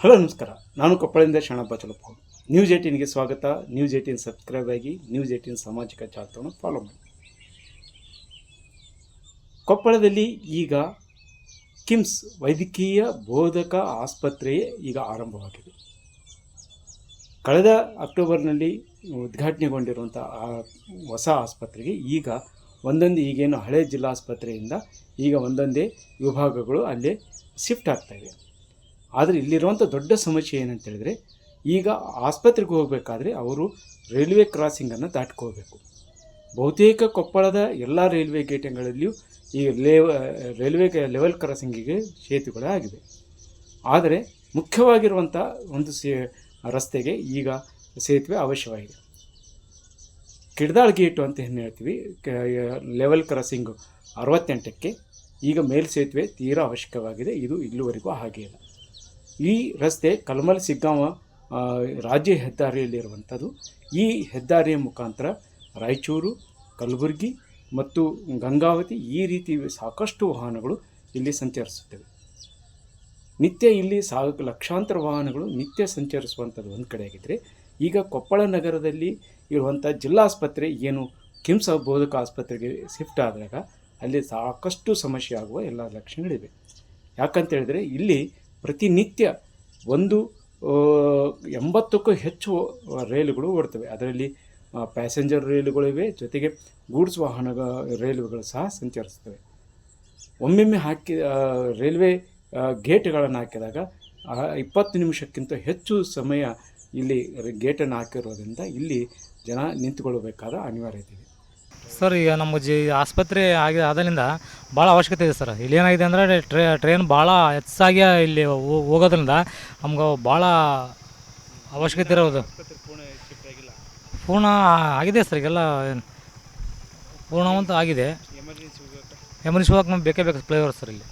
Hello ನಮಸ್ಕಾರ, ನಾನು ಕೊಪ್ಪಳದಿಂದ Sharanappa ಚಲಪ್ಪ. News 18ಗೆ ಸ್ವಾಗತ. ನ್ಯೂಸ್ 18 ಸಬ್ಸ್ಕ್ರೈಬ್ ಆಗಿ ನ್ಯೂಸ್ 18 ಸಾಮಾಜಿಕ ಜಾಲತಾಣವನ್ನು ಫಾಲೋ ಮಾಡಿ. ಕೊಪ್ಪಳದಲ್ಲಿ ಈಗ ಕಿಮ್ಸ್ ವೈದ್ಯಕೀಯ ಬೋಧಕ ಆಸ್ಪತ್ರೆ ಈಗ ಆರಂಭವಾಗಿದೆ. ಕಳೆದ ಅಕ್ಟೋಬರ್ನಲ್ಲಿ ಉದ್ಘಾಟನೆಗೊಂಡಿರುವಂಥ ಹೊಸ ಆಸ್ಪತ್ರೆಗೆ ಈಗ ಈಗೇನು ಹಳೆ ಜಿಲ್ಲಾಸ್ಪತ್ರೆಯಿಂದ ಈಗ ಒಂದೊಂದೇ ವಿಭಾಗಗಳು ಅಲ್ಲೇ ಶಿಫ್ಟ್ ಆಗ್ತಾಯಿವೆ. ಆದರೆ ಇಲ್ಲಿರುವಂಥ ದೊಡ್ಡ ಸಮಸ್ಯೆ ಏನಂತ ಹೇಳಿದರೆ, ಈಗ ಆಸ್ಪತ್ರೆಗೆ ಹೋಗಬೇಕಾದ್ರೆ ಅವರು ರೈಲ್ವೆ ಕ್ರಾಸಿಂಗನ್ನು ದಾಟ್ಕೋಬೇಕು. ಬಹುತೇಕ ಕೊಪ್ಪಳದ ಎಲ್ಲ ರೈಲ್ವೆ ಗೇಟ್ಗಳಲ್ಲಿಯೂ ಈ ರೈಲ್ವೆ ಲೆವೆಲ್ ಕ್ರಾಸಿಂಗಿಗೆ ಸೇತುವೆಗಳೇ ಆಗಿವೆ. ಆದರೆ ಮುಖ್ಯವಾಗಿರುವಂಥ ಒಂದು ರಸ್ತೆಗೆ ಈಗ ಸೇತುವೆ ಅವಶ್ಯವಾಗಿದೆ. ಕಿಡ್ದಾಳ್ ಗೇಟು ಅಂತ ಏನು ಹೇಳ್ತೀವಿ, ಲೆವೆಲ್ ಕ್ರಾಸಿಂಗು 68ಕ್ಕೆ ಈಗ ಮೇಲ್ಸೇತುವೆ ತೀರಾ ಅವಶ್ಯಕವಾಗಿದೆ. ಇದು ಇಲ್ಲಿವರೆಗೂ ಹಾಗೆ ಇಲ್ಲ. ಈ ರಸ್ತೆ ಕಲ್ಮಲ್ ಸಿಗ್ಗಾಂವ ರಾಜ್ಯ ಹೆದ್ದಾರಿಯಲ್ಲಿರುವಂಥದ್ದು. ಈ ಹೆದ್ದಾರಿಯ ಮುಖಾಂತರ ರಾಯಚೂರು, ಕಲಬುರಗಿ ಮತ್ತು ಗಂಗಾವತಿ ಈ ರೀತಿ ಸಾಕಷ್ಟು ವಾಹನಗಳು ಇಲ್ಲಿ ಸಂಚರಿಸುತ್ತವೆ. ನಿತ್ಯ ಇಲ್ಲಿ ಲಕ್ಷಾಂತರ ವಾಹನಗಳು ನಿತ್ಯ ಸಂಚರಿಸುವಂಥದ್ದು ಒಂದು ಕಡೆಯಾಗಿದ್ದರೆ, ಈಗ ಕೊಪ್ಪಳ ನಗರದಲ್ಲಿ ಇರುವಂಥ ಜಿಲ್ಲಾಸ್ಪತ್ರೆ ಏನು ಕಿಮ್ಸ್ ಬೋಧಕ ಆಸ್ಪತ್ರೆಗೆ ಶಿಫ್ಟ್ ಆದಾಗ ಅಲ್ಲಿ ಸಾಕಷ್ಟು ಸಮಸ್ಯೆ ಆಗುವ ಎಲ್ಲ ಲಕ್ಷಣಗಳಿವೆ. ಯಾಕಂತೇಳಿದರೆ ಇಲ್ಲಿ ಪ್ರತಿನಿತ್ಯ 80ಕ್ಕೂ ಹೆಚ್ಚು ರೈಲುಗಳು ಓಡ್ತವೆ. ಅದರಲ್ಲಿ ಪ್ಯಾಸೆಂಜರ್ ರೈಲುಗಳಿವೆ, ಜೊತೆಗೆ ಗೂಡ್ಸ್ ವಾಹನ ರೈಲುಗಳು ಸಹ ಸಂಚರಿಸ್ತವೆ. ಒಮ್ಮೊಮ್ಮೆ ರೈಲ್ವೆ ಗೇಟ್ಗಳನ್ನು ಹಾಕಿದಾಗ 20 ನಿಮಿಷಕ್ಕಿಂತ ಹೆಚ್ಚು ಸಮಯ ಇಲ್ಲಿ ಗೇಟನ್ನು ಹಾಕಿರೋದ್ರಿಂದ ಇಲ್ಲಿ ಜನ ನಿಂತುಕೊಳ್ಳಬೇಕಾದ ಅನಿವಾರ್ಯತೆ ಇದೆ. ಸರ್, ಈಗ ನಮ್ಮ ಆಸ್ಪತ್ರೆ ಆದ್ರಿಂದ ಭಾಳ ಅವಶ್ಯಕತೆ ಇದೆ ಸರ್. ಇಲ್ಲಿ ಏನಾಗಿದೆ ಅಂದರೆ ಟ್ರೈನ್ ಭಾಳ ಹೆಚ್ಚಾಗಿ ಇಲ್ಲಿ ಹೋಗೋದ್ರಿಂದ ನಮ್ಗೆ ಭಾಳ ಅವಶ್ಯಕತೆ ಇರೋದು. ಪೂರ್ಣ ಆಗಿದೆ ಸರ್, ಈಗೆಲ್ಲ ಪೂರ್ಣವಂತ ಆಗಿದೆ. ಎಮರ್ಜೆನ್ಸಿ ಹೋಗಕ್ಕೆ ನಮ್ಗೆ ಬೇಕೇ ಬೇಕು ಫ್ಲೈಓವರ್ ಸರ್. ಇಲ್ಲಿ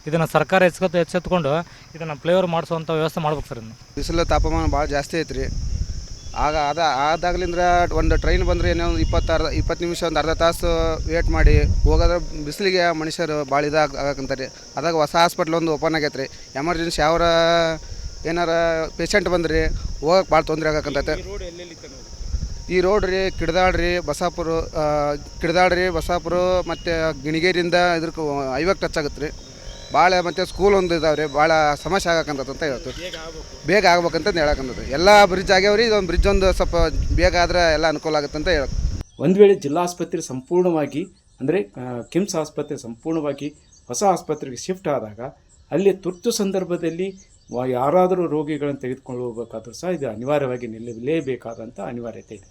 ಇದನ್ನು ಸರ್ಕಾರ ಎಚ್ಚೆತ್ಕೊಂಡು ಇದನ್ನು ಫ್ಲೈಓವರ್ ಮಾಡಿಸುವಂಥ ವ್ಯವಸ್ಥೆ ಮಾಡ್ಬೇಕು ಸರ್. ಇನ್ನು ಬಿಸಿಲು ತಾಪಮಾನ ಭಾಳ ಜಾಸ್ತಿ ಐತ್ರಿ. ಆದಾಗ್ಲಿಂದ ಒಂದು ಟ್ರೈನ್ ಬಂದರೆ ಏನೋ 20 ನಿಮಿಷ ಒಂದು ಅರ್ಧ ತಾಸು ವೇಟ್ ಮಾಡಿ ಹೋಗೋದ್ರೆ ಬಿಸಿಲಿಗೆ ಮನುಷ್ಯರು ಭಾಳ ಆಗಕ್ಕಂತಾರೆ. ಅದಾಗ ಹೊಸ ಹಾಸ್ಪಿಟ್ಲ್ ಒಂದು ಓಪನ್ ಆಗೈತೆ ರೀ. ಎಮರ್ಜೆನ್ಸಿ ಯಾವ್ರ ಏನಾರ ಪೇಷಂಟ್ ಬಂದ್ರಿ ಹೋಗಕ್ಕೆ ಭಾಳ ತೊಂದರೆ ಆಗಕ್ಕಂತೈತೆ. ಈ ರೋಡ್ ರೀ ಕಿಡ್ದಾಳ್ರಿ ಬಸಾಪುರ ಮತ್ತು ಗಿಣಿಗೇರಿಯಿಂದ ಇದಕ್ಕೆ ಹೈವೇಗೆ ಟಚ್ ಆಗುತ್ತೆ ರೀ. ಭಾಳ ಮತ್ತು ಸ್ಕೂಲ್ ಒಂದು ಇದಾವೆ ರೀ. ಭಾಳ ಸಮಸ್ಯೆ ಆಗಕ್ಕಂತ ಹೇಳ್ತೀವಿ. ಬೇಗ ಆಗ್ಬೇಕಂತ ಹೇಳಕ್ಕಂತ ಎಲ್ಲ ಬ್ರಿಡ್ಜ್ ಆಗ್ಯಾವ್ರಿ. ಇದೊಂದು ಬ್ರಿಡ್ಜ್ ಒಂದು ಸ್ವಲ್ಪ ಬೇಗ ಆದರೆ ಎಲ್ಲ ಅನುಕೂಲ ಆಗುತ್ತೆ ಅಂತ ಹೇಳಕ್ಕೆ. ಒಂದು ವೇಳೆ ಜಿಲ್ಲಾಸ್ಪತ್ರೆ ಸಂಪೂರ್ಣವಾಗಿ ಅಂದರೆ ಕಿಮ್ಸ್ ಆಸ್ಪತ್ರೆ ಸಂಪೂರ್ಣವಾಗಿ ಹೊಸ ಆಸ್ಪತ್ರೆಗೆ ಶಿಫ್ಟ್ ಆದಾಗ ಅಲ್ಲಿ ತುರ್ತು ಸಂದರ್ಭದಲ್ಲಿ ಯಾರಾದರೂ ರೋಗಿಗಳನ್ನು ತೆಗೆದುಕೊಂಡು ಹೋಗಬೇಕಾದ್ರೂ ಸಹ ಇದು ಅನಿವಾರ್ಯವಾಗಿ ನಿಲ್ಲಲೇಬೇಕಾದಂಥ ಅನಿವಾರ್ಯತೆ ಇದೆ.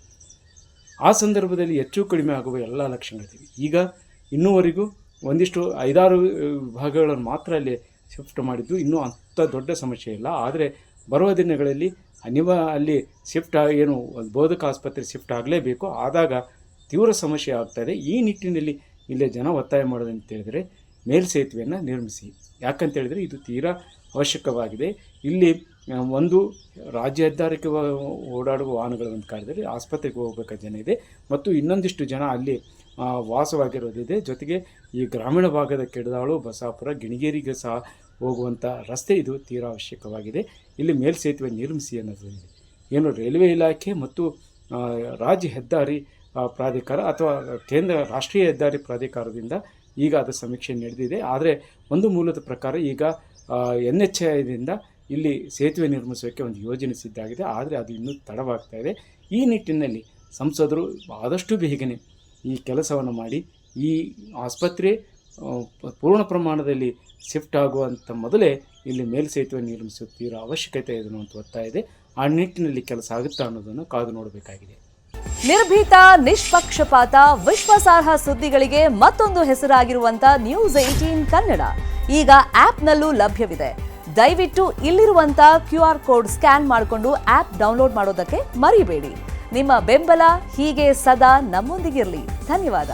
ಆ ಸಂದರ್ಭದಲ್ಲಿ ಹೆಚ್ಚು ಕಡಿಮೆ ಆಗುವ ಎಲ್ಲ ಲಕ್ಷಣಗಳಿವೆ. ಈಗ ಇನ್ನೂವರೆಗೂ ಒಂದಿಷ್ಟು 5-6 ವಿಭಾಗಗಳನ್ನು ಮಾತ್ರ ಅಲ್ಲಿ ಶಿಫ್ಟ್ ಮಾಡಿದ್ದು, ಇನ್ನೂ ಅಂಥ ದೊಡ್ಡ ಸಮಸ್ಯೆ ಇಲ್ಲ. ಆದರೆ ಬರುವ ದಿನಗಳಲ್ಲಿ ಅಲ್ಲಿ ಏನು ಬೋಧಕ ಆಸ್ಪತ್ರೆ ಶಿಫ್ಟ್ ಆಗಲೇಬೇಕು. ಆದಾಗ ತೀವ್ರ ಸಮಸ್ಯೆ ಆಗ್ತಾಯಿದೆ. ಈ ನಿಟ್ಟಿನಲ್ಲಿ ಇಲ್ಲೇ ಜನ ಒತ್ತಾಯ ಮಾಡೋದಂತ ಹೇಳಿದರೆ ಮೇಲ್ಸೇತುವೆಯನ್ನು ನಿರ್ಮಿಸಿ. ಯಾಕಂತೇಳಿದರೆ ಇದು ತೀರಾ ಅವಶ್ಯಕವಾಗಿದೆ. ಇಲ್ಲಿ ಒಂದು ರಾಜ್ಯ ಹೆದ್ದಾರಿಗೆ ಓಡಾಡುವ ವಾಹನಗಳ ಒಂದು ಕಾರ್ಯದಲ್ಲಿ ಆಸ್ಪತ್ರೆಗೆ ಹೋಗಬೇಕಾದ ಜನ ಇದೆ, ಮತ್ತು ಇನ್ನೊಂದಿಷ್ಟು ಜನ ಅಲ್ಲಿ ವಾಸವಾಗಿರೋದಿದೆ. ಜೊತೆಗೆ ಈ ಗ್ರಾಮೀಣ ಭಾಗದ ಕಿಡ್ದಾಳು, ಬಸಾಪುರ, ಗಿಣಿಗೇರಿಗೆ ಸಹ ಹೋಗುವಂಥ ರಸ್ತೆ ಇದು ತೀರಾ ಅವಶ್ಯಕವಾಗಿದೆ. ಇಲ್ಲಿ ಮೇಲ್ಸೇತುವೆ ನಿರ್ಮಿಸಿ ಅನ್ನೋದು ಏನು ರೈಲ್ವೆ ಇಲಾಖೆ ಮತ್ತು ರಾಜ್ಯ ಹೆದ್ದಾರಿ ಪ್ರಾಧಿಕಾರ ಅಥವಾ ರಾಷ್ಟ್ರೀಯ ಹೆದ್ದಾರಿ ಪ್ರಾಧಿಕಾರದಿಂದ ಈಗ ಅದು ಸಮೀಕ್ಷೆ ನಡೆದಿದೆ. ಆದರೆ ಒಂದು ಮೂಲದ ಪ್ರಕಾರ ಈಗ NHAIದಿಂದ ಇಲ್ಲಿ ಸೇತುವೆ ನಿರ್ಮಿಸೋಕ್ಕೆ ಒಂದು ಯೋಜನೆ ಸಿದ್ಧಾಗಿದೆ. ಆದರೆ ಅದು ಇನ್ನೂ ತಡವಾಗ್ತಾಯಿದೆ. ಈ ನಿಟ್ಟಿನಲ್ಲಿ ಸಂಸದರು ಆದಷ್ಟು ಬೇಗನೆ ಈ ಕೆಲಸವನ್ನು ಮಾಡಿ ಈ ಆಸ್ಪತ್ರೆ ಪೂರ್ಣ ಪ್ರಮಾಣದಲ್ಲಿ ಶಿಫ್ಟ್ ಆಗುವಂಥ ಮೊದಲೇ ಇಲ್ಲಿ ಮೇಲ್ಸೇತುವೆ ನಿರ್ಮಿಸುತ್ತೀರ ಅವಶ್ಯಕತೆ ಇದೆ ಅನ್ನುವಂಥ ಒತ್ತಾಯ ಇದೆ. ಆ ನಿಟ್ಟಿನಲ್ಲಿ ಕೆಲಸ ಆಗುತ್ತಾ ಅನ್ನೋದನ್ನು ಕಾದು ನೋಡಬೇಕಾಗಿದೆ. ನಿರ್ಭೀತ, ನಿಷ್ಪಕ್ಷಪಾತ, ವಿಶ್ವಾಸಾರ್ಹ ಸುದ್ದಿಗಳಿಗೆ ಮತ್ತೊಂದು ಹೆಸರಾಗಿರುವಂತ ನ್ಯೂಸ್ 18 ಕನ್ನಡ ಈಗ ಆಪ್ನಲ್ಲೂ ಲಭ್ಯವಿದೆ. ದಯವಿಟ್ಟು ಇಲ್ಲಿರುವಂತ QR ಕೋಡ್ ಸ್ಕ್ಯಾನ್ ಮಾಡಿಕೊಂಡು ಆಪ್ ಡೌನ್ಲೋಡ್ ಮಾಡೋದಕ್ಕೆ ಮರಿಬೇಡಿ. ನಿಮ್ಮ ಬೆಂಬಲ ಹೀಗೆ ಸದಾ ನಮ್ಮೊಂದಿಗಿರಲಿ. ಧನ್ಯವಾದ.